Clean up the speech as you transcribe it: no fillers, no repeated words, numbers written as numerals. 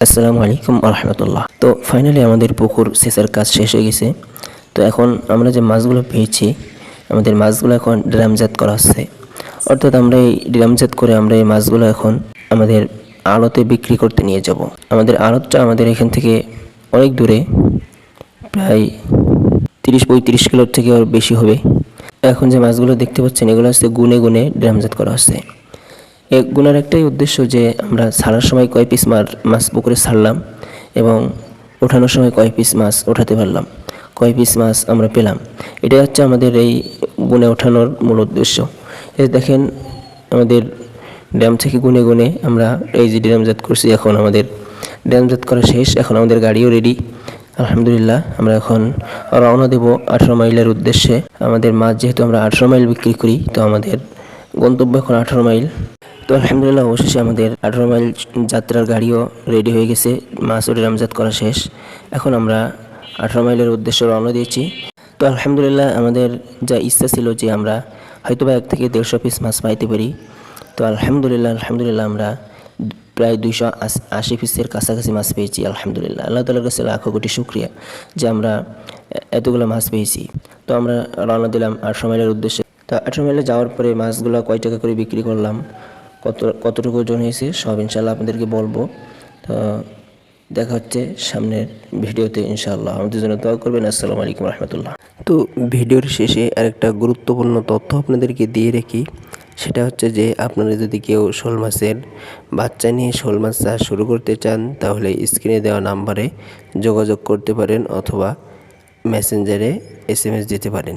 আসসালামু আলাইকুম রহমতুল্লাহ। তো ফাইনালি আমাদের পুকুর সেচের কাজ শেষ হয়ে গেছে। তো এখন আমরা যে মাছগুলো পেয়েছি, আমাদের মাছগুলো এখন ড্রামজাত করা হচ্ছে। অর্থাৎ আমরা এই ড্রামজাত করে আমরা এই মাছগুলো এখন আমাদের আড়তে বিক্রি করতে নিয়ে যাব। আমাদের আড়তটা আমাদের এখান থেকে অনেক দূরে, প্রায় 30-35 কিলোর থেকে আর বেশি হবে। এখন যে মাছগুলো দেখতে পাচ্ছেন এগুলো হচ্ছে গুনে গুনে ড্রামজাত করা হচ্ছে। এ গুনার একটাই উদ্দেশ্য যে আমরা ছাড়ার সময় কয় পিস মাছ পুকুরে ছাড়লাম এবং ওঠানোর সময় কয় পিস মাছ ওঠাতে পারলাম, কয় পিস মাছ আমরা পেলাম, এটাই হচ্ছে আমাদের এই গুনে ওঠানোর মূল উদ্দেশ্য। এই দেখেন আমাদের ড্যাম থেকে গুনে গুনে আমরা এই যে ড্যামজাত করছি, এখন আমাদের ড্যামজাত করা শেষ। এখন আমাদের গাড়িও রেডি আলহামদুলিল্লাহ। আমরা এখন রওনা দেব 18 মাইলের উদ্দেশ্যে। আমাদের মাছ যেহেতু আমরা 18 মাইল বিক্রি করি, তো আমাদের গন্তব্য এখন 18 মাইল। তো আলহামদুলিল্লাহ অবশেষে আমাদের 18 মাইল যাত্রার গাড়িও রেডি হয়ে গেছে, মাছও ড্রামজাত করা শেষ। এখন আমরা 18 মাইলের উদ্দেশ্যে রওনা দিয়েছি। তো আলহামদুলিল্লাহ আমাদের যা ইচ্ছা ছিল যে আমরা হয়তোবা 1 থেকে 150 পিস মাছ পাইতে পারি, তো আলহামদুলিল্লাহ আমরা প্রায় 280 পিসের কাছাকাছি মাছ পেয়েছি আলহামদুলিল্লাহ। আল্লাহ তাআলার কাছে লাখো কোটি শুকরিয়া যে আমরা এতগুলো মাছ পেয়েছি। তো আমরা রওনা দিলাম 18 মাইলের উদ্দেশ্যে। তো 18 মাইলে যাওয়ার পরে মাছগুলো কয় টাকা করে বিক্রি করলাম, কতটুকু ওজন হয়েছে সব ইনশাআল্লাহ আপনাদেরকে বলবো। তো দেখা হচ্ছে সামনের ভিডিওতে ইনশাআল্লাহ। আমাদের জন্য দোয়া করবেন। আসসালামু আলাইকুম রহমতুল্লাহ। তো ভিডিওর শেষে আরেকটা গুরুত্বপূর্ণ তথ্য আপনাদেরকে দিয়ে রাখি, সেটা হচ্ছে যে আপনারা যদি কেউ শোল মাছের বাচ্চা নিয়ে শোল মাছ চাষ শুরু করতে চান, তাহলে স্ক্রিনে দেওয়া নাম্বারে যোগাযোগ করতে পারেন অথবা মেসেঞ্জারে SMS দিতে পারেন।